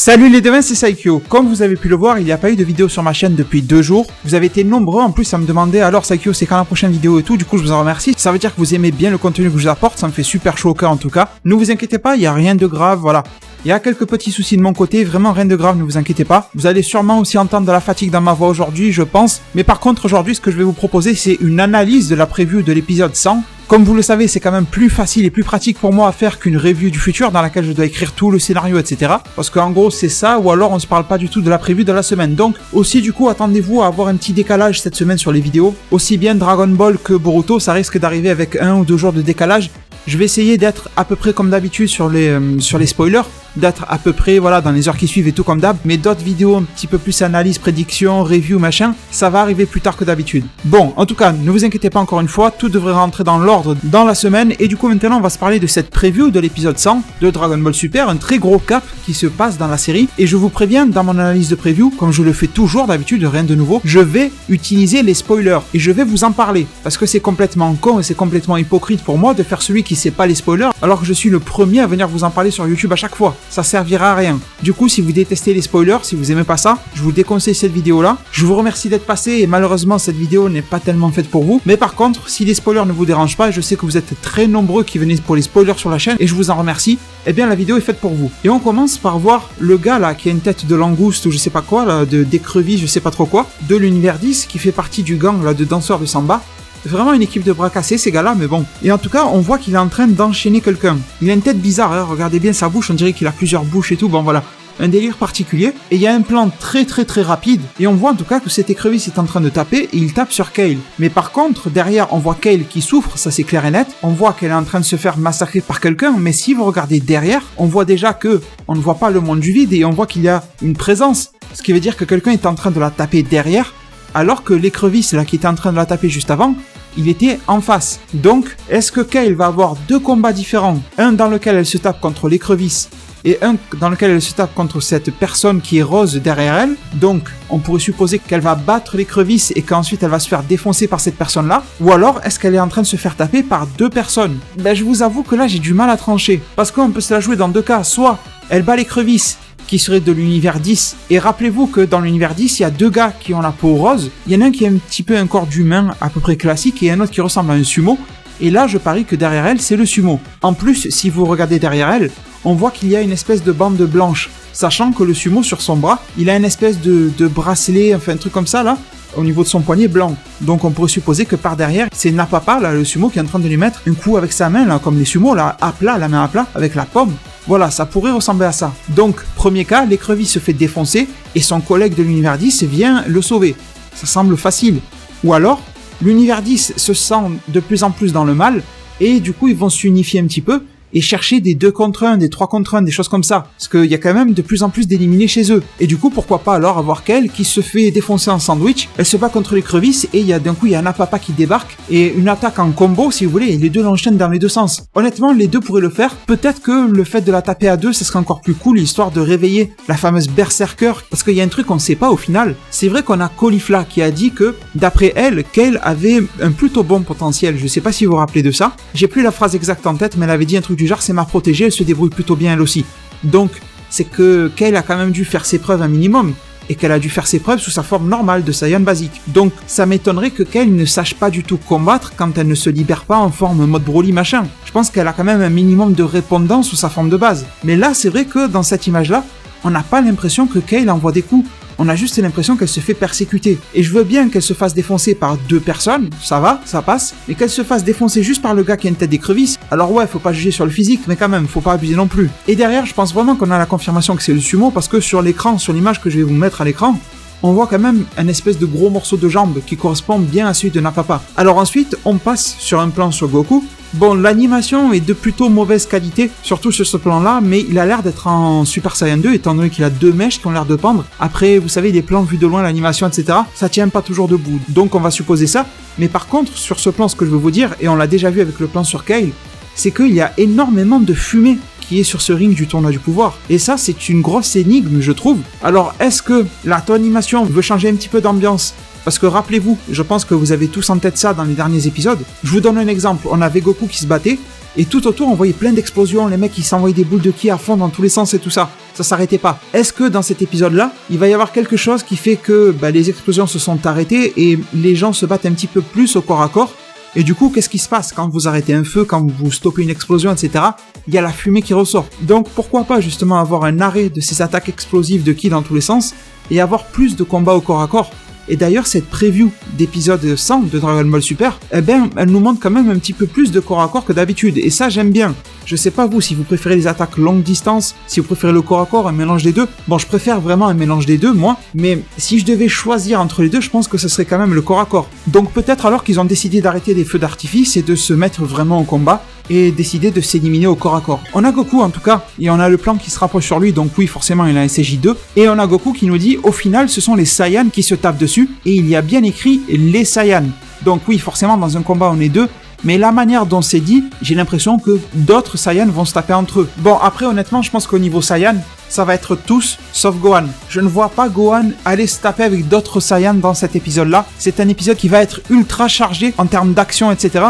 Salut les devins, c'est Saikyo. Comme vous avez pu le voir, il n'y a pas eu de vidéo sur ma chaîne depuis 2 jours. Vous avez été nombreux en plus à me demander alors Saikyo c'est quand la prochaine vidéo et tout, du coup je vous en remercie. Ça veut dire que vous aimez bien le contenu que je vous apporte, ça me fait super chaud au cœur en tout cas. Ne vous inquiétez pas, il n'y a rien de grave, voilà. Il y a quelques petits soucis de mon côté, vraiment rien de grave, ne vous inquiétez pas. Vous allez sûrement aussi entendre de la fatigue dans ma voix aujourd'hui, je pense. Mais par contre aujourd'hui ce que je vais vous proposer c'est une analyse de la preview de l'épisode 100. Comme vous le savez, c'est quand même plus facile et plus pratique pour moi à faire qu'une review du futur dans laquelle je dois écrire tout le scénario, etc. Parce qu'en gros, c'est ça, ou alors on se parle pas du tout de la preview de la semaine. Donc, aussi du coup, attendez-vous à avoir un petit décalage cette semaine sur les vidéos. Aussi bien Dragon Ball que Boruto, ça risque d'arriver avec 1 ou 2 jours de décalage. Je vais essayer d'être à peu près comme d'habitude sur les spoilers, d'être à peu près voilà dans les heures qui suivent et tout comme d'hab, mais d'autres vidéos un petit peu plus analyse, prédiction, review, machin, ça va arriver plus tard que d'habitude. Bon, en tout cas, ne vous inquiétez pas encore une fois, tout devrait rentrer dans l'ordre dans la semaine, et du coup maintenant on va se parler de cette preview de l'épisode 100 de Dragon Ball Super, un très gros cap qui se passe dans la série, et je vous préviens, dans mon analyse de preview, comme je le fais toujours d'habitude, rien de nouveau, je vais utiliser les spoilers, et je vais vous en parler, parce que c'est complètement con et c'est complètement hypocrite pour moi de faire celui qui sait pas les spoilers, alors que je suis le premier à venir vous en parler sur YouTube à chaque fois. Ça servira à rien. Du coup, si vous détestez les spoilers, si vous aimez pas ça, je vous déconseille cette vidéo-là. Je vous remercie d'être passé et malheureusement, cette vidéo n'est pas tellement faite pour vous. Mais par contre, si les spoilers ne vous dérangent pas, et je sais que vous êtes très nombreux qui venez pour les spoilers sur la chaîne et je vous en remercie, eh bien la vidéo est faite pour vous. Et on commence par voir le gars là qui a une tête de langouste ou je sais pas quoi, là, d'écrevisse, je sais pas trop quoi, de l'univers 10 qui fait partie du gang là de danseurs de samba. Vraiment une équipe de bras cassés ces gars-là, mais bon. Et en tout cas, on voit qu'il est en train d'enchaîner quelqu'un. Il a une tête bizarre, hein, regardez bien sa bouche, on dirait qu'il a plusieurs bouches et tout, bon voilà. Un délire particulier, et il y a un plan très rapide, et on voit en tout cas que cette écrevisse est en train de taper, et il tape sur Kale. Mais par contre, derrière, on voit Kale qui souffre, ça c'est clair et net, on voit qu'elle est en train de se faire massacrer par quelqu'un, mais si vous regardez derrière, on voit déjà que on ne voit pas le monde du vide, et on voit qu'il y a une présence, ce qui veut dire que quelqu'un est en train de la taper derrière, alors que l'écrevisse là qui était en train de la taper juste avant, il était en face. Donc, est-ce que Kale va avoir 2 combats différents, un dans lequel elle se tape contre l'écrevisse et un dans lequel elle se tape contre cette personne qui est rose derrière elle. Donc, on pourrait supposer qu'elle va battre l'écrevisse et qu'ensuite elle va se faire défoncer par cette personne-là. Ou alors, est-ce qu'elle est en train de se faire taper par 2 personnes? Ben, je vous avoue que là, j'ai du mal à trancher. Parce qu'on peut se la jouer dans 2 cas. Soit, elle bat l'écrevisse, qui serait de l'univers 10. Et rappelez-vous que dans l'univers 10, il y a 2 gars qui ont la peau rose. Il y en a un qui a un petit peu un corps d'humain à peu près classique et un autre qui ressemble à un sumo. Et là, je parie que derrière elle, c'est le sumo. En plus, si vous regardez derrière elle, on voit qu'il y a une espèce de bande blanche. Sachant que le sumo, sur son bras, il a une espèce de bracelet, enfin un truc comme ça là, au niveau de son poignet blanc. Donc on pourrait supposer que par derrière, c'est Napapa, là, le sumo, qui est en train de lui mettre un coup avec sa main, là, comme les sumos, là, à plat, la main à plat, avec la paume. Voilà, ça pourrait ressembler à ça. Donc, premier cas, l'écrevisse se fait défoncer et son collègue de l'univers 10 vient le sauver. Ça semble facile. Ou alors, l'univers 10 se sent de plus en plus dans le mal et du coup, ils vont s'unifier un petit peu et chercher des 2 contre 1, des 3 contre 1, des choses comme ça. Parce qu'il y a quand même de plus en plus d'éliminés chez eux. Et du coup, pourquoi pas alors avoir Kale qui se fait défoncer en sandwich, elle se bat contre l'écrevisse et d'un coup, il y a un Napapa qui débarque et une attaque en combo, si vous voulez, et les 2 l'enchaînent dans les 2 sens. Honnêtement, les 2 pourraient le faire. Peut-être que le fait de la taper à 2, ça serait encore plus cool, histoire de réveiller la fameuse Berserker. Parce qu'il y a un truc qu'on ne sait pas au final. C'est vrai qu'on a Caulifla qui a dit que, d'après elle, Kale avait un plutôt bon potentiel. Je sais pas si vous vous rappelez de ça. J'ai plus la phrase exacte en tête, mais elle avait dit un truc du genre, c'est ma protégée, elle se débrouille plutôt bien elle aussi. Donc, c'est que Kale a quand même dû faire ses preuves un minimum, et qu'elle a dû faire ses preuves sous sa forme normale de Saiyan basique. Donc, ça m'étonnerait que Kale ne sache pas du tout combattre quand elle ne se libère pas en forme mode Broly machin. Je pense qu'elle a quand même un minimum de répondance sous sa forme de base. Mais là, c'est vrai que dans cette image-là, on n'a pas l'impression que Kale envoie des coups. On a juste l'impression qu'elle se fait persécuter. Et je veux bien qu'elle se fasse défoncer par 2 personnes, ça va, ça passe, mais qu'elle se fasse défoncer juste par le gars qui a une tête d'écrevisse, alors ouais, faut pas juger sur le physique, mais quand même, faut pas abuser non plus. Et derrière, je pense vraiment qu'on a la confirmation que c'est le sumo, parce que sur l'écran, sur l'image que je vais vous mettre à l'écran, on voit quand même un espèce de gros morceau de jambe qui correspond bien à celui de Napapa. Alors ensuite, on passe sur un plan sur Goku. Bon, l'animation est de plutôt mauvaise qualité, surtout sur ce plan-là, mais il a l'air d'être en Super Saiyan 2, étant donné qu'il a 2 mèches qui ont l'air de pendre. Après, vous savez, les plans vus de loin, l'animation, etc., ça tient pas toujours debout. Donc on va supposer ça. Mais par contre, sur ce plan, ce que je veux vous dire, et on l'a déjà vu avec le plan sur Kale, c'est qu'il y a énormément de fumée qui est sur ce ring du tournoi du pouvoir. Et ça, c'est une grosse énigme, je trouve. Alors, est-ce que la animation veut changer un petit peu d'ambiance? Parce que rappelez-vous, je pense que vous avez tous en tête ça dans les derniers épisodes. Je vous donne un exemple. On avait Goku qui se battait, Et tout autour, on voyait plein d'explosions, les mecs qui s'envoyaient des boules de ki à fond dans tous les sens et tout ça. Ça s'arrêtait pas. Est-ce que dans cet épisode-là, il va y avoir quelque chose qui fait que les explosions se sont arrêtées et les gens se battent un petit peu plus au corps à corps? Et du coup, qu'est-ce qui se passe quand vous arrêtez un feu, quand vous stoppez une explosion, etc. Il y a la fumée qui ressort. Donc pourquoi pas justement avoir un arrêt de ces attaques explosives de ki dans tous les sens et avoir plus de combats au corps à corps? Et d'ailleurs, cette preview d'épisode 100 de Dragon Ball Super, elle nous montre quand même un petit peu plus de corps à corps que d'habitude. Et ça, j'aime bien. Je sais pas vous, si vous préférez les attaques longue distance, si vous préférez le corps à corps, un mélange des deux. Bon, je préfère vraiment un mélange des deux, moi. Mais si je devais choisir entre les deux, je pense que ce serait quand même le corps à corps. Donc peut-être alors qu'ils ont décidé d'arrêter les feux d'artifice et de se mettre vraiment au combat et décider de s'éliminer au corps à corps. On a Goku en tout cas, et on a le plan qui se rapproche sur lui, donc oui, forcément il a un SJ2, et on a Goku qui nous dit, au final, ce sont les Saiyans qui se tapent dessus, et il y a bien écrit les Saiyans. Donc oui, forcément, dans un combat on est deux, mais la manière dont c'est dit, j'ai l'impression que d'autres Saiyans vont se taper entre eux. Bon, après, honnêtement, je pense qu'au niveau Saiyan, ça va être tous, sauf Gohan. Je ne vois pas Gohan aller se taper avec d'autres Saiyans dans cet épisode-là. C'est un épisode qui va être ultra chargé en termes d'action, etc.,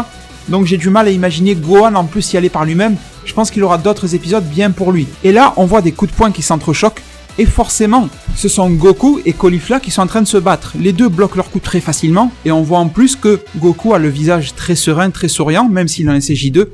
donc j'ai du mal à imaginer Gohan en plus y aller par lui-même. Je pense qu'il aura d'autres épisodes bien pour lui. Et là, on voit des coups de poing qui s'entrechoquent. Et forcément, ce sont Goku et Caulifla qui sont en train de se battre. Les deux bloquent leurs coups très facilement. Et on voit en plus que Goku a le visage très serein, très souriant, même s'il a un CJ2.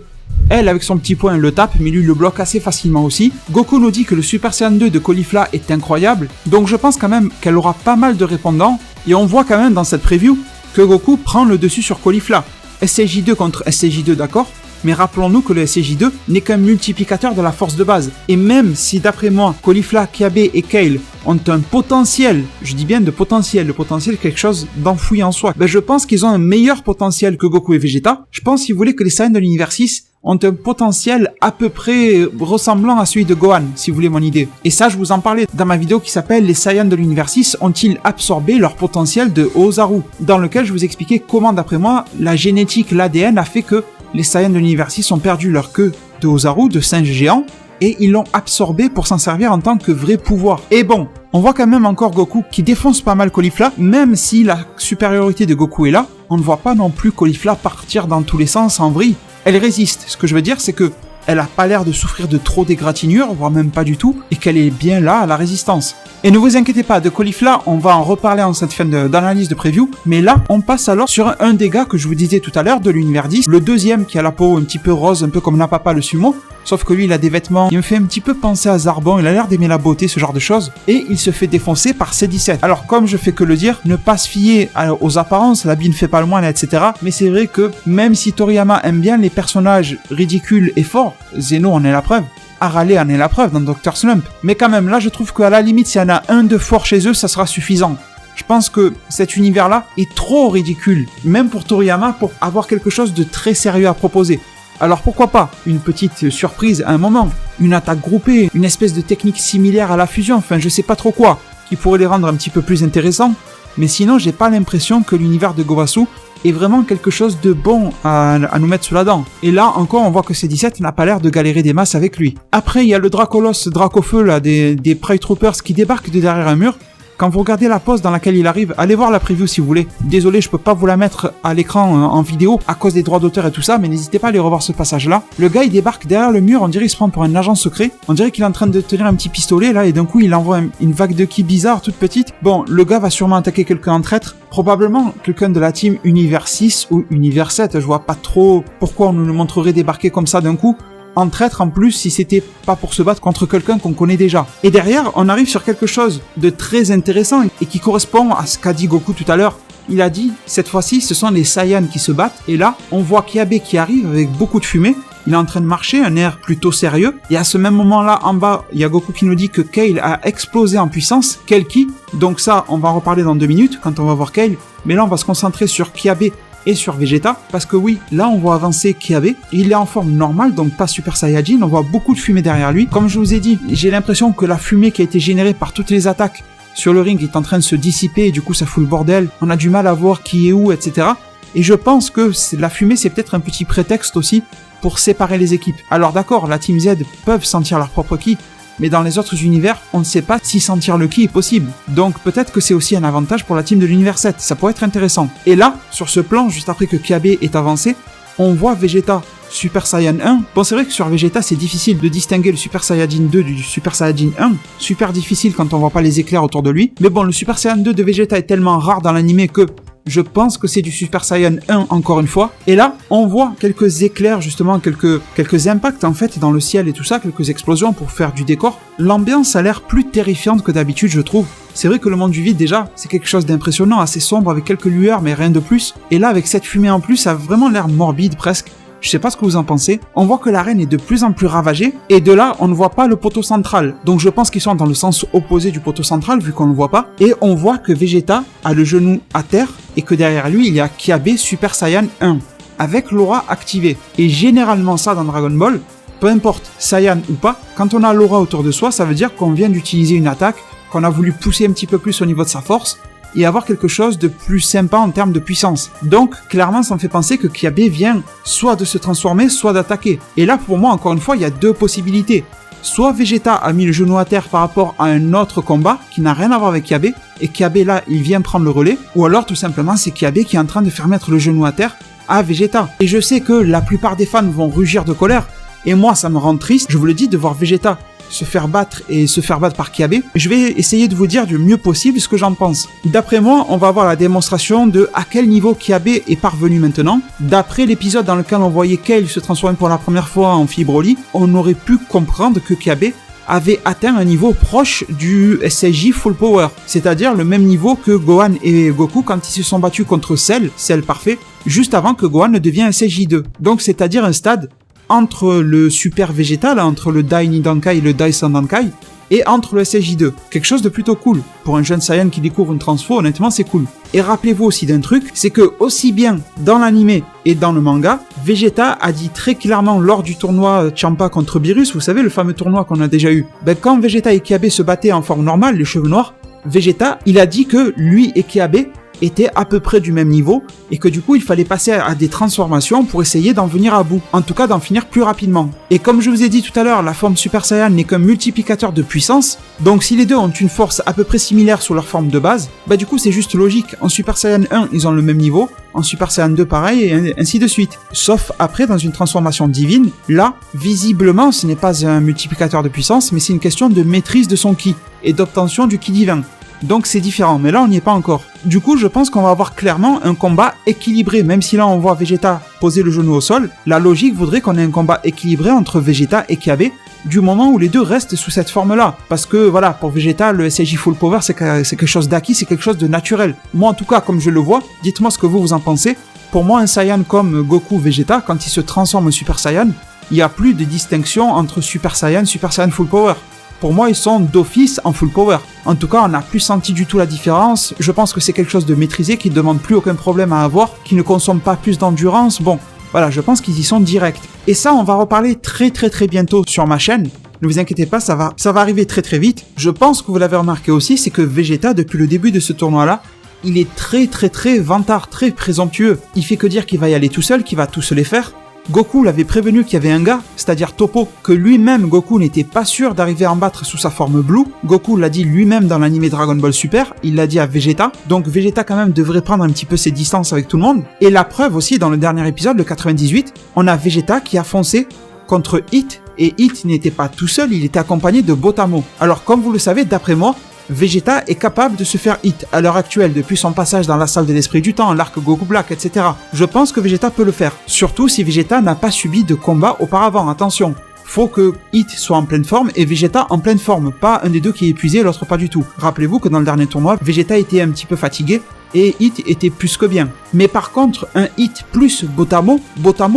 Elle, avec son petit poing, le tape, mais lui le bloque assez facilement aussi. Goku nous dit que le Super Saiyan 2 de Caulifla est incroyable. Donc je pense quand même qu'elle aura pas mal de répondants. Et on voit quand même dans cette preview que Goku prend le dessus sur Caulifla. SCJ2 contre SCJ2, d'accord, mais rappelons-nous que le SCJ2 n'est qu'un multiplicateur de la force de base. Et même si d'après moi, Caulifla, Kiabe et Kale ont un potentiel, je dis bien de potentiel, le potentiel est quelque chose d'enfoui en soi, je pense qu'ils ont un meilleur potentiel que Goku et Vegeta. Je pense, si vous voulez, que les Saiyans de l'univers 6 ont un potentiel à peu près ressemblant à celui de Gohan, si vous voulez mon idée. Et ça, je vous en parlais dans ma vidéo qui s'appelle « Les Saiyans de l'univers 6 ont-ils absorbé leur potentiel de Ozaru ?» dans lequel je vous expliquais comment, d'après moi, la génétique, l'ADN a fait que les Saiyans de l'univers 6 ont perdu leur queue de Ozaru, de singe géant, et ils l'ont absorbé pour s'en servir en tant que vrai pouvoir. Et bon, on voit quand même encore Goku qui défonce pas mal Caulifla, même si la supériorité de Goku est là, on ne voit pas non plus Caulifla partir dans tous les sens en vrille. Elle résiste. Ce que je veux dire, c'est que elle a pas l'air de souffrir de trop d'égratignures, voire même pas du tout, et qu'elle est bien là à la résistance. Et ne vous inquiétez pas, de Caulifla, on va en reparler en cette fin d'analyse de preview, mais là, on passe alors sur un des gars que je vous disais tout à l'heure de l'univers 10, le deuxième qui a la peau un petit peu rose, un peu comme Napapa le sumo, sauf que lui, il a des vêtements, il me fait un petit peu penser à Zarbon, il a l'air d'aimer la beauté, ce genre de choses, et il se fait défoncer par C17. Alors, comme je fais que le dire, ne pas se fier aux apparences, l'habit ne fait pas le moine, etc., mais c'est vrai que, même si Toriyama aime bien les personnages ridicules et forts, Zeno en est la preuve, Arale en est la preuve dans Dr. Slump. Mais quand même, là, je trouve qu'à la limite, s'il y en a un de fort chez eux, ça sera suffisant. Je pense que cet univers-là est trop ridicule, même pour Toriyama, pour avoir quelque chose de très sérieux à proposer. Alors pourquoi pas une petite surprise à un moment, une attaque groupée, une espèce de technique similaire à la fusion, enfin je sais pas trop quoi, qui pourrait les rendre un petit peu plus intéressants, mais sinon j'ai pas l'impression que l'univers de Gowasu est vraiment quelque chose de bon à nous mettre sous la dent. Et là encore on voit que C17 n'a pas l'air de galérer des masses avec lui. Après il y a le Dracolos, Dracofeu là, des Pride Troopers qui débarquent de derrière un mur. Quand vous regardez la pose dans laquelle il arrive, allez voir la preview si vous voulez. Désolé, je peux pas vous la mettre à l'écran en vidéo à cause des droits d'auteur et tout ça, mais n'hésitez pas à aller revoir ce passage-là. Le gars, il débarque derrière le mur, on dirait qu'il se prend pour un agent secret. On dirait qu'il est en train de tenir un petit pistolet là, et d'un coup, il envoie une vague de ki bizarre, toute petite. Bon, le gars va sûrement attaquer quelqu'un en traître. Probablement quelqu'un de la team Univers 6 ou Univers 7. Je vois pas trop pourquoi on nous le montrerait débarquer comme ça d'un coup. En traître en plus si c'était pas pour se battre contre quelqu'un qu'on connaît déjà. Et derrière, on arrive sur quelque chose de très intéressant et qui correspond à ce qu'a dit Goku tout à l'heure. Il a dit, cette fois-ci, ce sont les Saiyans qui se battent, et là, on voit Kiabe qui arrive avec beaucoup de fumée. Il est en train de marcher, un air plutôt sérieux, et à ce même moment-là, en bas, il y a Goku qui nous dit que Kale a explosé en puissance. Quel ki? Donc ça, on va en reparler dans 2 minutes, quand on va voir Kale, mais là, on va se concentrer sur Kiabe et sur Vegeta, parce que oui, là on voit avancer Kiabe, il est en forme normale, donc pas Super Saiyajin, on voit beaucoup de fumée derrière lui. Comme je vous ai dit, j'ai l'impression que la fumée qui a été générée par toutes les attaques sur le ring est en train de se dissiper, et du coup ça fout le bordel, on a du mal à voir qui est où, etc. Et je pense que la fumée c'est peut-être un petit prétexte aussi pour séparer les équipes. Alors d'accord, la Team Z peuvent sentir leur propre ki, mais dans les autres univers, on ne sait pas si sentir le ki est possible. Donc peut-être que c'est aussi un avantage pour la team de l'univers 7, ça pourrait être intéressant. Et là, sur ce plan, juste après que Kiabe est avancé, on voit Vegeta Super Saiyan 1. Bon, c'est vrai que sur Vegeta, c'est difficile de distinguer le Super Saiyajin 2 du Super Saiyajin 1. Super difficile quand on voit pas les éclairs autour de lui. Mais bon, le Super Saiyan 2 de Vegeta est tellement rare dans l'anime que je pense que c'est du Super Saiyan 1 encore une fois. Et là, on voit quelques éclairs justement, quelques impacts en fait dans le ciel et tout ça, quelques explosions pour faire du décor. L'ambiance a l'air plus terrifiante que d'habitude, je trouve. C'est vrai que le monde du vide déjà, c'est quelque chose d'impressionnant, assez sombre avec quelques lueurs mais rien de plus. Et là, avec cette fumée en plus, ça a vraiment l'air morbide presque. Je sais pas ce que vous en pensez. On voit que l'arène est de plus en plus ravagée, et de là, on ne voit pas le poteau central. Donc je pense qu'ils sont dans le sens opposé du poteau central, vu qu'on ne le voit pas. Et on voit que Vegeta a le genou à terre, et que derrière lui, il y a Kiabe Super Saiyan 1, avec l'aura activée. Et généralement ça dans Dragon Ball, peu importe, Saiyan ou pas, quand on a l'aura autour de soi, ça veut dire qu'on vient d'utiliser une attaque, qu'on a voulu pousser un petit peu plus au niveau de sa force, et avoir quelque chose de plus sympa en termes de puissance. Donc, clairement, ça me fait penser que Kiabe vient soit de se transformer, soit d'attaquer. Et là, pour moi, encore une fois, il y a deux possibilités. Soit Vegeta a mis le genou à terre par rapport à un autre combat qui n'a rien à voir avec Kiabe, et Kiabe, là, il vient prendre le relais, ou alors, tout simplement, c'est Kiabe qui est en train de faire mettre le genou à terre à Vegeta. Et je sais que la plupart des fans vont rugir de colère, et moi, ça me rend triste, je vous le dis, de voir Vegeta se faire battre par Kiabe. Je vais essayer de vous dire du mieux possible ce que j'en pense. D'après moi, on va avoir la démonstration de à quel niveau Kiabe est parvenu maintenant. D'après l'épisode dans lequel on voyait Kale se transformer pour la première fois en Fibroly, on aurait pu comprendre que Kiabe avait atteint un niveau proche du SSJ Full Power, c'est-à-dire le même niveau que Gohan et Goku quand ils se sont battus contre Cell parfait, juste avant que Gohan ne devienne SSJ2. Donc c'est-à-dire un stade entre le Super Vegeta, là, entre le Dai Nidankai et le Dai Sandankai, et entre le SSJ2. Quelque chose de plutôt cool. Pour un jeune Saiyan qui découvre une transfo, honnêtement, c'est cool. Et rappelez-vous aussi d'un truc, c'est que aussi bien dans l'anime et dans le manga, Vegeta a dit très clairement lors du tournoi Champa contre Beerus, vous savez, le fameux tournoi qu'on a déjà eu, quand Vegeta et Kiabe se battaient en forme normale, les cheveux noirs, Vegeta, il a dit que lui et Kiabe étaient à peu près du même niveau et que du coup il fallait passer à des transformations pour essayer d'en venir à bout, en tout cas d'en finir plus rapidement. Et comme je vous ai dit tout à l'heure, la forme Super Saiyan n'est qu'un multiplicateur de puissance, donc si les deux ont une force à peu près similaire sous leur forme de base, du coup c'est juste logique, en Super Saiyan 1 ils ont le même niveau, en Super Saiyan 2 pareil et ainsi de suite. Sauf après dans une transformation divine, là visiblement ce n'est pas un multiplicateur de puissance mais c'est une question de maîtrise de son ki et d'obtention du ki divin. Donc c'est différent, mais là on n'y est pas encore. Du coup, je pense qu'on va avoir clairement un combat équilibré, même si là on voit Vegeta poser le genou au sol, la logique voudrait qu'on ait un combat équilibré entre Vegeta et Kiabe, du moment où les deux restent sous cette forme-là. Parce que voilà, pour Vegeta, le SSJ Full Power c'est quelque chose d'acquis, c'est quelque chose de naturel. Moi en tout cas, comme je le vois, dites-moi ce que vous en pensez. Pour moi, un Saiyan comme Goku Vegeta, quand il se transforme en Super Saiyan, il n'y a plus de distinction entre Super Saiyan Full Power. Pour moi, ils sont d'office en full power. En tout cas, on n'a plus senti du tout la différence. Je pense que c'est quelque chose de maîtrisé, qui ne demande plus aucun problème à avoir, qui ne consomme pas plus d'endurance. Bon, voilà, je pense qu'ils y sont directs. Et ça, on va reparler très bientôt sur ma chaîne. Ne vous inquiétez pas, ça va arriver très vite. Je pense que vous l'avez remarqué aussi, c'est que Vegeta, depuis le début de ce tournoi-là, il est très vantard, très présomptueux. Il fait que dire qu'il va y aller tout seul, qu'il va tout se les faire. Goku l'avait prévenu qu'il y avait un gars, c'est-à-dire Toppo, que lui-même Goku n'était pas sûr d'arriver à en battre sous sa forme Blue. Goku l'a dit lui-même dans l'anime Dragon Ball Super, il l'a dit à Vegeta, donc Vegeta quand même devrait prendre un petit peu ses distances avec tout le monde. Et la preuve aussi, dans le dernier épisode, le 98, on a Vegeta qui a foncé contre Hit, et Hit n'était pas tout seul, il était accompagné de Botamo. Alors comme vous le savez, d'après moi, Vegeta est capable de se faire hit à l'heure actuelle depuis son passage dans la salle de l'esprit du temps, l'arc Goku Black, etc. Je pense que Vegeta peut le faire, surtout si Vegeta n'a pas subi de combat auparavant, attention. Faut que Hit soit en pleine forme et Vegeta en pleine forme, pas un des deux qui est épuisé et l'autre pas du tout. Rappelez-vous que dans le dernier tournoi, Vegeta était un petit peu fatigué et Hit était plus que bien. Mais par contre, un Hit plus Botamo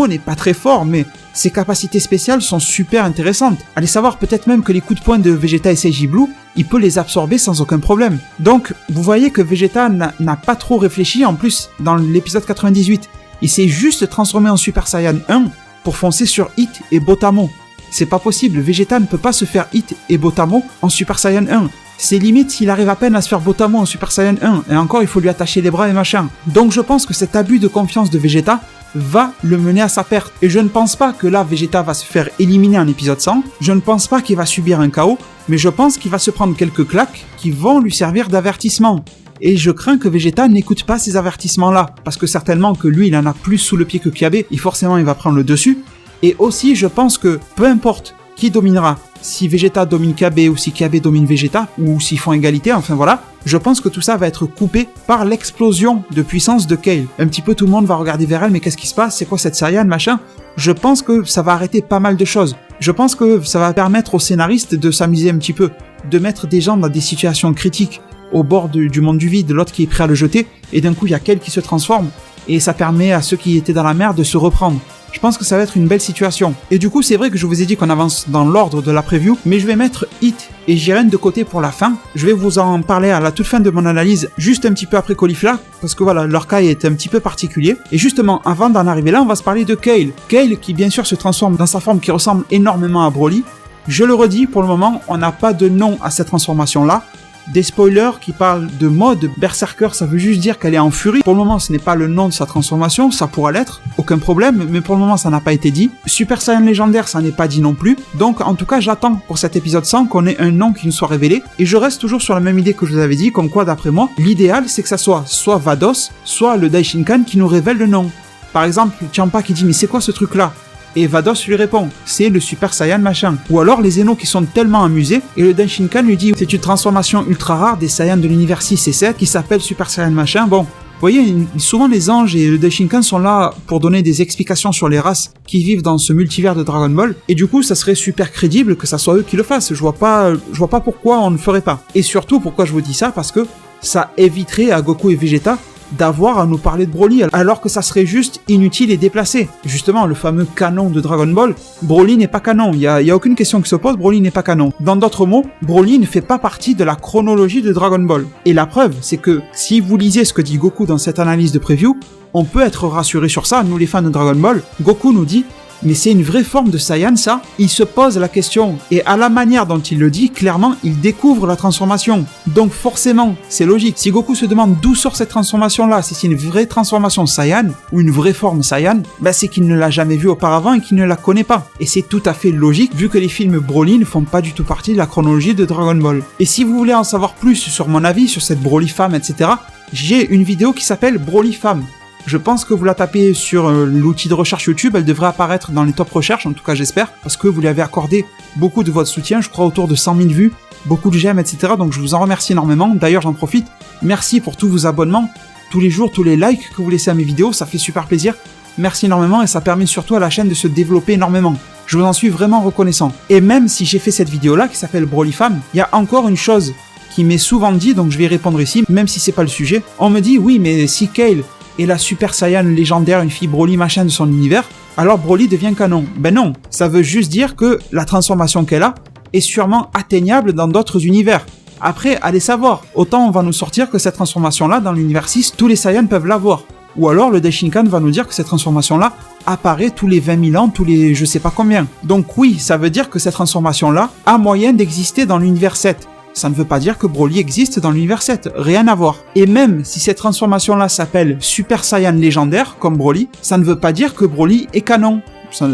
n'est pas très fort, mais ses capacités spéciales sont super intéressantes. Allez savoir peut-être même que les coups de poing de Vegeta SSJ Blue, il peut les absorber sans aucun problème. Donc, vous voyez que Vegeta n'a pas trop réfléchi, en plus, dans l'épisode 98. Il s'est juste transformé en Super Saiyan 1 pour foncer sur Hit et Botamo. C'est pas possible, Vegeta ne peut pas se faire Hit et Botamo en Super Saiyan 1. C'est limite s'il arrive à peine à se faire Botamo en Super Saiyan 1, et encore il faut lui attacher les bras et machin. Donc je pense que cet abus de confiance de Vegeta va le mener à sa perte. Et je ne pense pas que là Vegeta va se faire éliminer en épisode 100, je ne pense pas qu'il va subir un KO, mais je pense qu'il va se prendre quelques claques qui vont lui servir d'avertissement. Et je crains que Vegeta n'écoute pas ces avertissements-là, parce que certainement que lui, il en a plus sous le pied que Kyabé, et forcément il va prendre le dessus. Et aussi, je pense que peu importe qui dominera, si Vegeta domine Kyabé ou si Kyabé domine Vegeta, ou s'ils font égalité, enfin voilà, je pense que tout ça va être coupé par l'explosion de puissance de Kale. Un petit peu tout le monde va regarder vers elle, mais qu'est-ce qui se passe? C'est quoi cette Saiyan, machin? Je pense que ça va arrêter pas mal de choses. Je pense que ça va permettre aux scénaristes de s'amuser un petit peu, de mettre des gens dans des situations critiques, au bord du monde du vide, l'autre qui est prêt à le jeter, et d'un coup il y a Kale qui se transforme, et ça permet à ceux qui étaient dans la merde de se reprendre. Je pense que ça va être une belle situation. Et du coup, c'est vrai que je vous ai dit qu'on avance dans l'ordre de la preview, mais je vais mettre Hit et Jiren de côté pour la fin. Je vais vous en parler à la toute fin de mon analyse, juste un petit peu après Caulifla, parce que voilà, leur cas est un petit peu particulier. Et justement, avant d'en arriver là, on va se parler de Kale. Kale qui bien sûr se transforme dans sa forme qui ressemble énormément à Broly. Je le redis, pour le moment, on n'a pas de nom à cette transformation-là. Des spoilers qui parlent de mode Berserker, ça veut juste dire qu'elle est en furie. Pour le moment, ce n'est pas le nom de sa transformation, ça pourra l'être, aucun problème, mais pour le moment, ça n'a pas été dit. Super Saiyan légendaire, ça n'est pas dit non plus. Donc, en tout cas, j'attends pour cet épisode 100 qu'on ait un nom qui nous soit révélé. Et je reste toujours sur la même idée que je vous avais dit, comme quoi, d'après moi, l'idéal, c'est que ça soit Vados, soit le Daishinkan qui nous révèle le nom. Par exemple, Champa qui dit, mais c'est quoi ce truc-là? Et Vados lui répond, c'est le Super Saiyan machin. Ou alors les Zeno qui sont tellement amusés, et le Daishinkan lui dit, c'est une transformation ultra rare des Saiyans de l'univers 6 et 7 qui s'appelle Super Saiyan machin. Bon, vous voyez, souvent les anges et le Daishinkan sont là pour donner des explications sur les races qui vivent dans ce multivers de Dragon Ball, et du coup ça serait super crédible que ça soit eux qui le fassent. Je vois pas pourquoi on ne ferait pas. Et surtout, pourquoi je vous dis ça, parce que ça éviterait à Goku et Vegeta d'avoir à nous parler de Broly, alors que ça serait juste inutile et déplacé. Justement, le fameux canon de Dragon Ball, Broly n'est pas canon, il y a aucune question qui se pose, Broly n'est pas canon. Dans d'autres mots, Broly ne fait pas partie de la chronologie de Dragon Ball. Et la preuve, c'est que si vous lisez ce que dit Goku dans cette analyse de preview, on peut être rassuré sur ça, nous les fans de Dragon Ball. Goku nous dit, mais c'est une vraie forme de Saiyan ça? Il se pose la question, et à la manière dont il le dit, clairement, il découvre la transformation. Donc forcément, c'est logique, si Goku se demande d'où sort cette transformation-là, si c'est une vraie transformation Saiyan, ou une vraie forme Saiyan, bah c'est qu'il ne l'a jamais vue auparavant et qu'il ne la connaît pas. Et c'est tout à fait logique, vu que les films Broly ne font pas du tout partie de la chronologie de Dragon Ball. Et si vous voulez en savoir plus sur mon avis, sur cette Broly femme, etc., j'ai une vidéo qui s'appelle Broly femme. Je pense que vous la tapez sur l'outil de recherche YouTube, elle devrait apparaître dans les top recherches, en tout cas j'espère, parce que vous lui avez accordé beaucoup de votre soutien, je crois autour de 100 000 vues, beaucoup de j'aime, etc. Donc je vous en remercie énormément. D'ailleurs j'en profite, merci pour tous vos abonnements, tous les jours, tous les likes que vous laissez à mes vidéos, ça fait super plaisir. Merci énormément et ça permet surtout à la chaîne de se développer énormément. Je vous en suis vraiment reconnaissant. Et même si j'ai fait cette vidéo-là qui s'appelle Broly Femme, il y a encore une chose qui m'est souvent dit, donc je vais y répondre ici, même si c'est pas le sujet. On me dit, oui mais si Kale et la Super Saiyan légendaire, une fille Broly machin de son univers, alors Broly devient canon. Ben non, ça veut juste dire que la transformation qu'elle a est sûrement atteignable dans d'autres univers. Après, allez savoir, autant on va nous sortir que cette transformation-là, dans l'univers 6, tous les Saiyans peuvent l'avoir. Ou alors le Daishinkan va nous dire que cette transformation-là apparaît tous les 20 000 ans, tous les je sais pas combien. Donc oui, ça veut dire que cette transformation-là a moyen d'exister dans l'univers 7. Ça ne veut pas dire que Broly existe dans l'univers 7, rien à voir. Et même si cette transformation-là s'appelle Super Saiyan légendaire, comme Broly, ça ne veut pas dire que Broly est canon.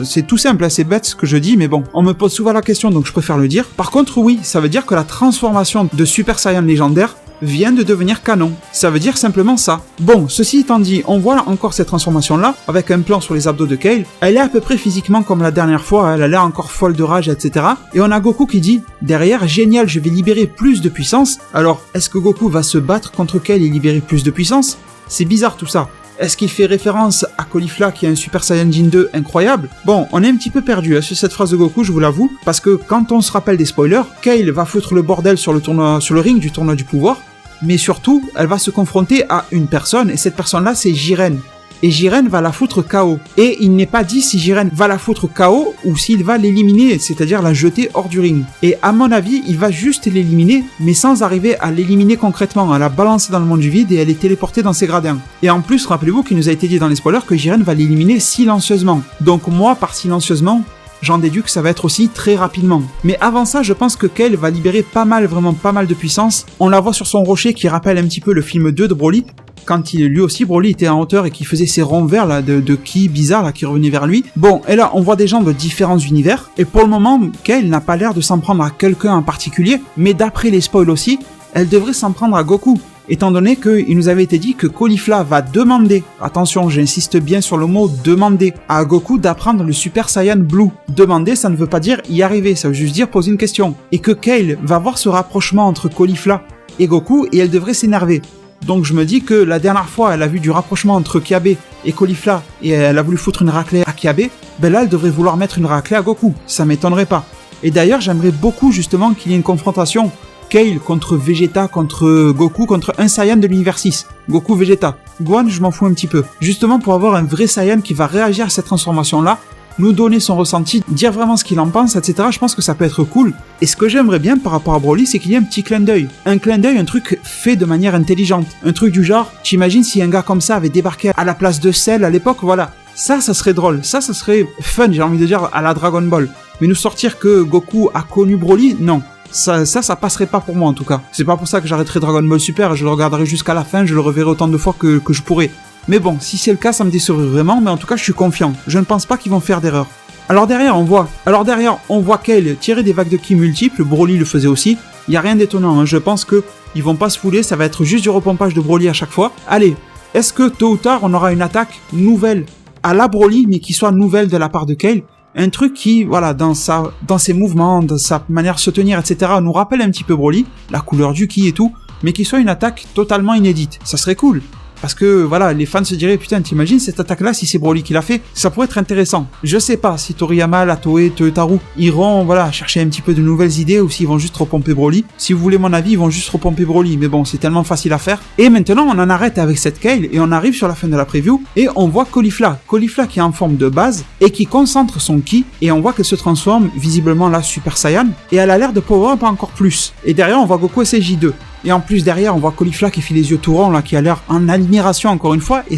C'est tout simple, c'est bête ce que je dis, mais bon, on me pose souvent la question, donc je préfère le dire. Par contre, oui, ça veut dire que la transformation de Super Saiyan légendaire vient de devenir canon. Ça veut dire simplement ça. Bon, ceci étant dit, on voit encore cette transformation-là, avec un plan sur les abdos de Kale. Elle est à peu près physiquement comme la dernière fois, elle a l'air encore folle de rage, etc. Et on a Goku qui dit, derrière, génial, je vais libérer plus de puissance. Alors, est-ce que Goku va se battre contre Kale et libérer plus de puissance? C'est bizarre tout ça. Est-ce qu'il fait référence à Caulifla qui est un Super Saiyajin 2 incroyable? Bon, on est un petit peu perdu sur cette phrase de Goku, je vous l'avoue, parce que quand on se rappelle des spoilers, Kale va foutre le bordel sur le ring du tournoi du pouvoir, mais surtout, elle va se confronter à une personne, et cette personne-là, c'est Jiren. Et Jiren va la foutre KO. Et il n'est pas dit si Jiren va la foutre KO ou s'il va l'éliminer, c'est-à-dire la jeter hors du ring. Et à mon avis, il va juste l'éliminer, mais sans arriver à l'éliminer concrètement, à la balancer dans le monde du vide et elle est téléportée dans ses gradins. Et en plus, rappelez-vous qu'il nous a été dit dans les spoilers que Jiren va l'éliminer silencieusement. Donc moi, par silencieusement, j'en déduis que ça va être aussi très rapidement. Mais avant ça, je pense que Kale va libérer vraiment pas mal de puissance. On la voit sur son rocher qui rappelle un petit peu le film 2 de Broly, quand lui aussi Broly était en hauteur et qui faisait ses ronds verts là, de ki bizarre là, qui revenait vers lui. Bon, et là on voit des gens de différents univers, et pour le moment, Kale n'a pas l'air de s'en prendre à quelqu'un en particulier, mais d'après les spoils aussi, elle devrait s'en prendre à Goku. étant donné qu'il nous avait été dit que Caulifla va demander, attention j'insiste bien sur le mot demander, à Goku d'apprendre le Super Saiyan Blue. Demander ça ne veut pas dire y arriver, ça veut juste dire poser une question. Et que Kale va voir ce rapprochement entre Caulifla et Goku et elle devrait s'énerver. Donc je me dis que la dernière fois elle a vu du rapprochement entre Kiabe et Caulifla et elle a voulu foutre une raclée à Kiabe, ben là elle devrait vouloir mettre une raclée à Goku, ça m'étonnerait pas. Et d'ailleurs j'aimerais beaucoup justement qu'il y ait une confrontation Kale contre Vegeta, contre Goku, contre un Saiyan de l'univers 6. Goku, Vegeta. Gohan, je m'en fous un petit peu. Justement pour avoir un vrai Saiyan qui va réagir à cette transformation-là, nous donner son ressenti, dire vraiment ce qu'il en pense, etc. Je pense que ça peut être cool. Et ce que j'aimerais bien par rapport à Broly, c'est qu'il y ait un petit clin d'œil. Un clin d'œil, un truc fait de manière intelligente. Un truc du genre, t'imagines si un gars comme ça avait débarqué à la place de Cell à l'époque, voilà. Ça serait drôle. Ça serait fun, j'ai envie de dire, à la Dragon Ball. Mais nous sortir que Goku a connu Broly, non. Ça passerait pas pour moi en tout cas. C'est pas pour ça que j'arrêterai Dragon Ball Super, je le regarderai jusqu'à la fin, je le reverrai autant de fois que je pourrai. Mais bon, si c'est le cas, ça me décevrait vraiment, mais en tout cas, je suis confiant. Je ne pense pas qu'ils vont faire d'erreur. Alors derrière, on voit Kale tirer des vagues de ki multiples, Broly le faisait aussi. Il y a rien d'étonnant, hein. Je pense que ils vont pas se fouler, ça va être juste du repompage de Broly à chaque fois. Allez, est-ce que tôt ou tard, on aura une attaque nouvelle à la Broly, mais qui soit nouvelle de la part de Kale? Un truc qui, voilà, dans ses mouvements, dans sa manière de se tenir, etc., nous rappelle un petit peu Broly, la couleur du ki et tout, mais qui soit une attaque totalement inédite. Ça serait cool. Parce que, voilà, les fans se diraient, putain, t'imagines cette attaque-là, si c'est Broly qui l'a fait, ça pourrait être intéressant. Je sais pas si Toriyama, la Toei, Toyotaru iront, voilà, chercher un petit peu de nouvelles idées ou s'ils vont juste repomper Broly. Si vous voulez mon avis, ils vont juste repomper Broly, mais bon, c'est tellement facile à faire. Et maintenant, on en arrête avec cette Kale et on arrive sur la fin de la preview et on voit Caulifla. Caulifla qui est en forme de base et qui concentre son ki et on voit qu'elle se transforme, visiblement là, Super Saiyan, et elle a l'air de power up encore plus. Et derrière, on voit Goku et SJ2. Et en plus derrière, on voit Caulifla qui fait les yeux tout ronds là, qui a l'air en admiration encore une fois. Et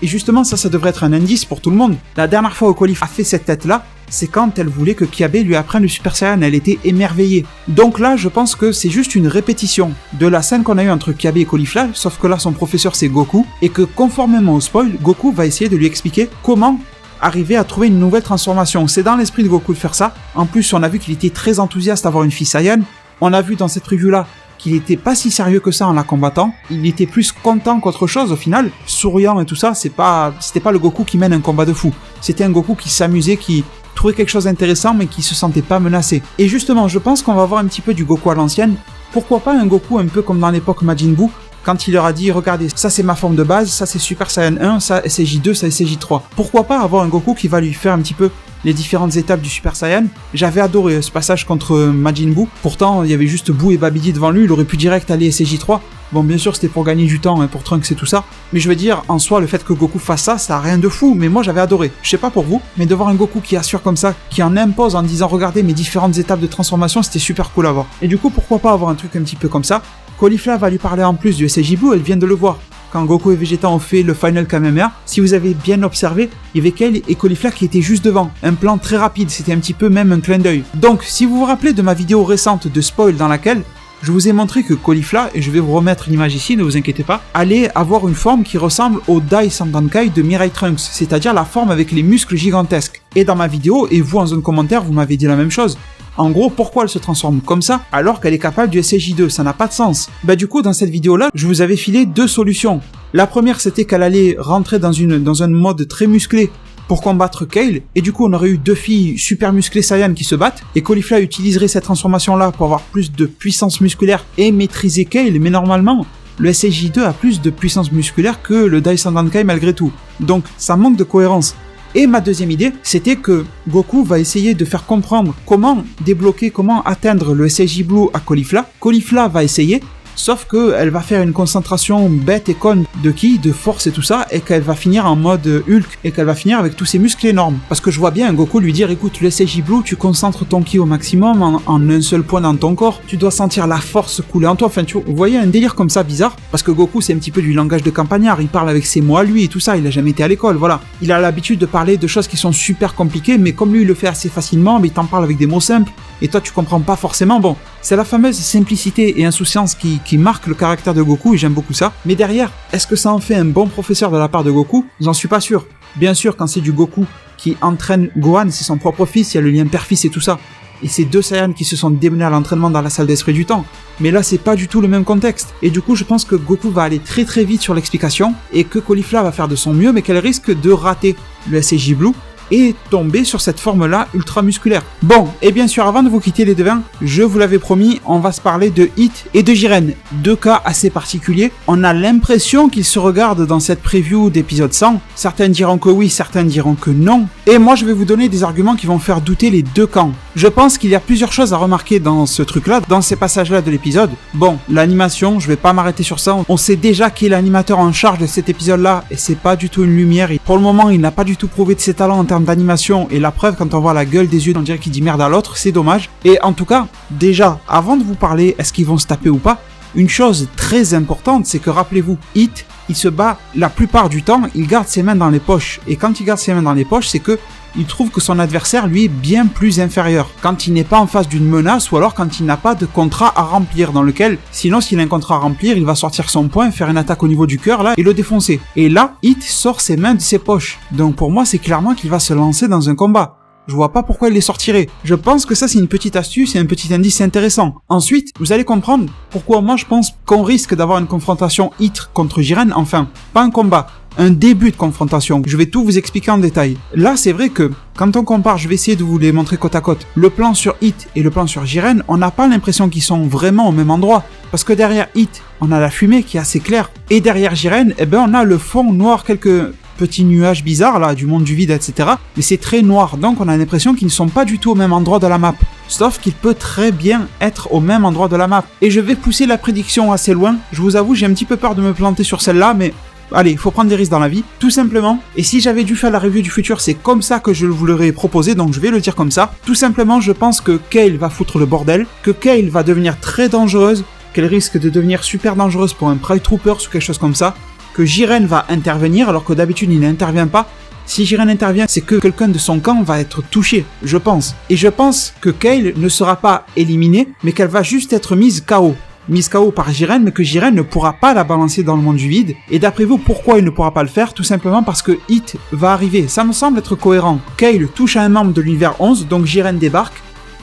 justement ça devrait être un indice pour tout le monde. La dernière fois où Caulifla a fait cette tête là, c'est quand elle voulait que Kiabe lui apprenne le Super Saiyan. Elle était émerveillée. Donc là, je pense que c'est juste une répétition de la scène qu'on a eue entre Kiabe et Caulifla, sauf que là son professeur c'est Goku et que conformément au spoil, Goku va essayer de lui expliquer comment arriver à trouver une nouvelle transformation. C'est dans l'esprit de Goku de faire ça. En plus, on a vu qu'il était très enthousiaste d'avoir une fille Saiyan. On a vu dans cette preview là qu'il était pas si sérieux que ça en la combattant, il était plus content qu'autre chose au final, souriant et tout ça, c'était pas le Goku qui mène un combat de fou, c'était un Goku qui s'amusait, qui trouvait quelque chose d'intéressant mais qui se sentait pas menacé. Et justement, je pense qu'on va voir un petit peu du Goku à l'ancienne, pourquoi pas un Goku un peu comme dans l'époque Majin Buu, quand il leur a dit, regardez, ça c'est ma forme de base, ça c'est Super Saiyan 1, ça SJ2, ça SJ3. Pourquoi pas avoir un Goku qui va lui faire un petit peu les différentes étapes du Super Saiyan. J'avais adoré ce passage contre Majin Buu. Pourtant, il y avait juste Buu et Babidi devant lui. Il aurait pu direct aller SJ3. Bon, bien sûr, c'était pour gagner du temps, hein, pour Trunks et tout ça. Mais je veux dire, en soi, le fait que Goku fasse ça a rien de fou. Mais moi, j'avais adoré. Je sais pas pour vous, mais de voir un Goku qui assure comme ça, qui en impose en disant, regardez mes différentes étapes de transformation, c'était super cool à voir. Et du coup, pourquoi pas avoir un truc un petit peu comme ça. Caulifla va lui parler en plus du SJ Blue, elle vient de le voir. Quand Goku et Vegeta ont fait le Final Kamehameha, si vous avez bien observé, il y avait Kale et Caulifla qui étaient juste devant. Un plan très rapide, c'était un petit peu même un clin d'œil. Donc, si vous vous rappelez de ma vidéo récente de spoil dans laquelle je vous ai montré que Caulifla, et je vais vous remettre l'image ici, ne vous inquiétez pas, allait avoir une forme qui ressemble au Dai Sandankai de Mirai Trunks, c'est-à-dire la forme avec les muscles gigantesques. Et dans ma vidéo, et vous en zone commentaire, vous m'avez dit la même chose. En gros, pourquoi elle se transforme comme ça alors qu'elle est capable du SJ2? Ça n'a pas de sens. Bah du coup, dans cette vidéo-là, je vous avais filé deux solutions. La première, c'était qu'elle allait rentrer dans un mode très musclé pour combattre Kale, et du coup on aurait eu deux filles super musclées Saiyan qui se battent, et Caulifla utiliserait cette transformation-là pour avoir plus de puissance musculaire et maîtriser Kale, mais normalement, le SJ2 a plus de puissance musculaire que le Dai Sandankai malgré tout. Donc ça manque de cohérence. Et ma deuxième idée, c'était que Goku va essayer de faire comprendre comment débloquer, comment atteindre le SJ Blue à Caulifla. Caulifla va essayer, sauf qu'elle va faire une concentration bête et conne de ki, de force et tout ça, et qu'elle va finir en mode Hulk, et qu'elle va finir avec tous ses muscles énormes. Parce que je vois bien un Goku lui dire, écoute, le SJ Blue, tu concentres ton ki au maximum en un seul point dans ton corps, tu dois sentir la force couler en toi. Enfin, vous voyez un délire comme ça bizarre, parce que Goku c'est un petit peu du langage de campagnard, il parle avec ses mots à lui et tout ça, il a jamais été à l'école, voilà. Il a l'habitude de parler de choses qui sont super compliquées, mais comme lui il le fait assez facilement, mais il t'en parle avec des mots simples, et toi tu comprends pas forcément. Bon, c'est la fameuse simplicité et insouciance qui marque le caractère de Goku, et j'aime beaucoup ça. Mais derrière, est-ce que ça en fait un bon professeur de la part de Goku? J'en suis pas sûr. Bien sûr, quand c'est du Goku qui entraîne Gohan, c'est son propre fils, il y a le lien père-fils et tout ça. et ces deux Saiyans qui se sont démenés à l'entraînement dans la salle d'esprit du temps. Mais là, c'est pas du tout le même contexte. Et du coup, je pense que Goku va aller très très vite sur l'explication, et que Caulifla va faire de son mieux, mais qu'elle risque de rater le SCJ Blue, et tomber sur cette forme-là ultra musculaire. Bon, et bien sûr, avant de vous quitter les devins, je vous l'avais promis, on va se parler de Hit et de Jiren. Deux cas assez particuliers. On a l'impression qu'ils se regardent dans cette preview d'épisode 100. Certains diront que oui, certains diront que non. Et moi, je vais vous donner des arguments qui vont faire douter les deux camps. Je pense qu'il y a plusieurs choses à remarquer dans ce truc-là, dans ces passages-là de l'épisode. Bon, l'animation, je vais pas m'arrêter sur ça. On sait déjà qui est l'animateur en charge de cet épisode-là, et c'est pas du tout une lumière. Pour le moment, il n'a pas du tout prouvé de ses talents en termes d'animation, et la preuve, quand on voit la gueule des yeux, on dirait qu'il dit merde à l'autre, c'est dommage. Et en tout cas, déjà, avant de vous parler, est-ce qu'ils vont se taper ou pas, une chose très importante, c'est que rappelez-vous, Hit, il se bat la plupart du temps, il garde ses mains dans les poches. Et quand il garde ses mains dans les poches, c'est que il trouve que son adversaire, lui, est bien plus inférieur. Quand il n'est pas en face d'une menace, ou alors quand il n'a pas de contrat à remplir, dans lequel, sinon s'il a un contrat à remplir, il va sortir son poing, faire une attaque au niveau du cœur, là, et le défoncer. Et là, Hit sort ses mains de ses poches. Donc pour moi, c'est clairement qu'il va se lancer dans un combat. Je vois pas pourquoi il les sortirait. Je pense que ça, c'est une petite astuce et un petit indice intéressant. Ensuite, vous allez comprendre pourquoi moi je pense qu'on risque d'avoir une confrontation Hit contre Jiren. Enfin, pas un combat, un début de confrontation. Je vais tout vous expliquer en détail. Là, c'est vrai que quand on compare, je vais essayer de vous les montrer côte à côte, le plan sur Hit et le plan sur Jiren, on n'a pas l'impression qu'ils sont vraiment au même endroit. Parce que derrière Hit, on a la fumée qui est assez claire. Et derrière Jiren, eh ben, on a le fond noir, quelques petits nuages bizarres là, du monde du vide, etc. Mais c'est très noir, donc on a l'impression qu'ils ne sont pas du tout au même endroit de la map. Sauf qu'il peut très bien être au même endroit de la map. Et je vais pousser la prédiction assez loin. Je vous avoue, j'ai un petit peu peur de me planter sur celle-là, mais allez, il faut prendre des risques dans la vie, tout simplement. Et si j'avais dû faire la review du futur, c'est comme ça que je vous l'aurais proposé, donc je vais le dire comme ça. Tout simplement, je pense que Kale va foutre le bordel, que Kale va devenir très dangereuse, qu'elle risque de devenir super dangereuse pour un Pride Troopers ou quelque chose comme ça, que Jiren va intervenir alors que d'habitude il n'intervient pas. Si Jiren intervient, c'est que quelqu'un de son camp va être touché, je pense. Et je pense que Kale ne sera pas éliminée, mais qu'elle va juste être mise KO. Mise KO par Jiren, mais que Jiren ne pourra pas la balancer dans le monde du vide. Et d'après vous, pourquoi il ne pourra pas le faire? Tout simplement parce que Hit va arriver. Ça me semble être cohérent. Kale touche à un membre de l'univers 11, donc Jiren débarque.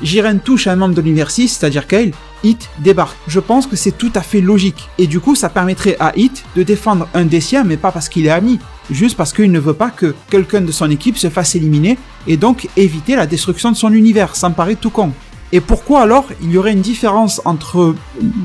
Jiren touche à un membre de l'univers 6, c'est-à-dire Kale. Hit débarque. Je pense que c'est tout à fait logique. Et du coup, ça permettrait à Hit de défendre un des siens, mais pas parce qu'il est ami, juste parce qu'il ne veut pas que quelqu'un de son équipe se fasse éliminer, et donc éviter la destruction de son univers. Ça me paraît tout con. Et pourquoi alors il y aurait une différence entre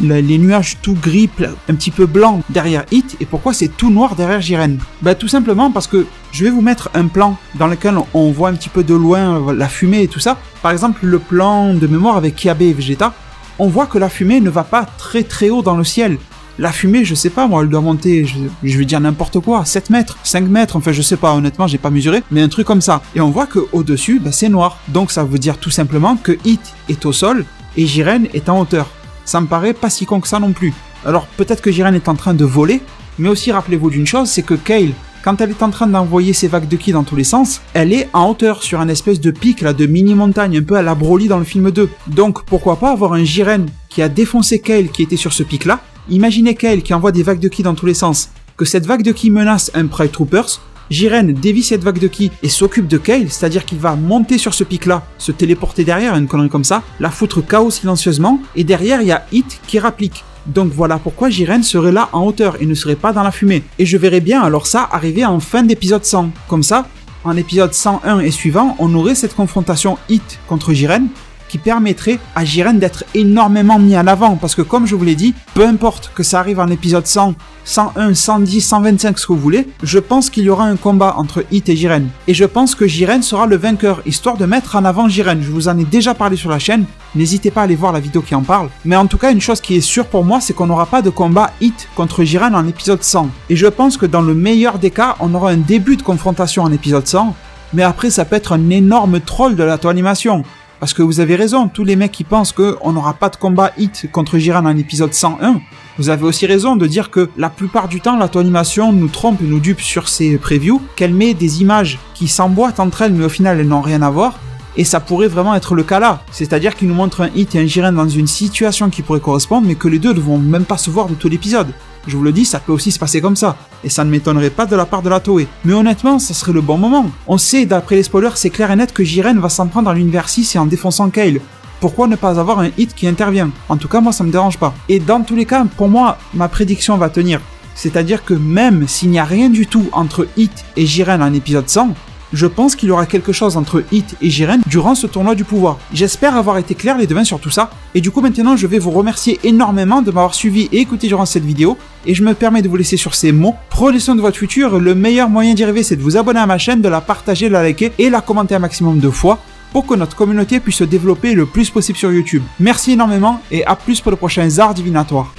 les nuages tout gris, un petit peu blanc derrière Hit, et pourquoi c'est tout noir derrière Jiren? Bah tout simplement parce que je vais vous mettre un plan dans lequel on voit un petit peu de loin la fumée et tout ça. Par exemple, le plan de mémoire avec Kiabe et Vegeta, on voit que la fumée ne va pas très très haut dans le ciel. La fumée, je sais pas moi, elle doit monter, je vais dire n'importe quoi, 7 mètres, 5 mètres, enfin je sais pas, honnêtement j'ai pas mesuré, mais un truc comme ça. Et on voit qu'au dessus, bah, c'est noir. Donc ça veut dire tout simplement que Hit est au sol et Jiren est en hauteur. Ça me paraît pas si con que ça non plus. Alors peut-être que Jiren est en train de voler, mais aussi rappelez-vous d'une chose, c'est que Kale, quand elle est en train d'envoyer ses vagues de ki dans tous les sens, elle est en hauteur sur un espèce de pic là, de mini-montagne, un peu à la Broly dans le film 2. Donc pourquoi pas avoir un Jiren qui a défoncé Kale qui était sur ce pic là. Imaginez Kale qui envoie des vagues de ki dans tous les sens, que cette vague de ki menace un Pride Troopers, Jiren dévie cette vague de ki et s'occupe de Kale, c'est-à-dire qu'il va monter sur ce pic là, se téléporter derrière, une connerie comme ça, la foutre KO silencieusement, et derrière il y a Hit qui rapplique. Donc voilà pourquoi Jiren serait là en hauteur et ne serait pas dans la fumée. Et je verrais bien alors ça arriver en fin d'épisode 100. Comme ça, en épisode 101 et suivant, on aurait cette confrontation Hit contre Jiren qui permettrait à Jiren d'être énormément mis en avant. Parce que comme je vous l'ai dit, peu importe que ça arrive en épisode 100, 101, 110, 125, ce que vous voulez, je pense qu'il y aura un combat entre Hit et Jiren. Et je pense que Jiren sera le vainqueur, histoire de mettre en avant Jiren. Je vous en ai déjà parlé sur la chaîne, n'hésitez pas à aller voir la vidéo qui en parle. Mais en tout cas, une chose qui est sûre pour moi, c'est qu'on n'aura pas de combat Hit contre Jiren en épisode 100. Et je pense que dans le meilleur des cas, on aura un début de confrontation en épisode 100, mais après ça peut être un énorme troll de l'auto-animation. Parce que vous avez raison, tous les mecs qui pensent qu'on n'aura pas de combat Hit contre Jiren en épisode 101, vous avez aussi raison de dire que la plupart du temps, l'auto-animation nous trompe et nous dupe sur ses previews, qu'elle met des images qui s'emboîtent entre elles, mais au final elles n'ont rien à voir, et ça pourrait vraiment être le cas là. C'est-à-dire qu'il nous montre un Hit et un Jiren dans une situation qui pourrait correspondre, mais que les deux ne vont même pas se voir de tout l'épisode. Je vous le dis, ça peut aussi se passer comme ça. Et ça ne m'étonnerait pas de la part de la Toei. Mais honnêtement, ça serait le bon moment. On sait, d'après les spoilers, c'est clair et net que Jiren va s'en prendre à l'univers 6 et en défonçant Kale. pourquoi ne pas avoir un hit qui intervient? En tout cas, moi, ça me dérange pas. Et dans tous les cas, pour moi, ma prédiction va tenir. C'est-à-dire que même s'il n'y a rien du tout entre Hit et Jiren en épisode 100, je pense qu'il y aura quelque chose entre Hit et Jiren durant ce tournoi du pouvoir. J'espère avoir été clair les devins sur tout ça. Et du coup maintenant je vais vous remercier énormément de m'avoir suivi et écouté durant cette vidéo. Et je me permets de vous laisser sur ces mots. Prenez soin de votre futur. Le meilleur moyen d'y arriver, c'est de vous abonner à ma chaîne, de la partager, de la liker et la commenter un maximum de fois pour que notre communauté puisse se développer le plus possible sur YouTube. Merci énormément et à plus pour de prochains arts divinatoires.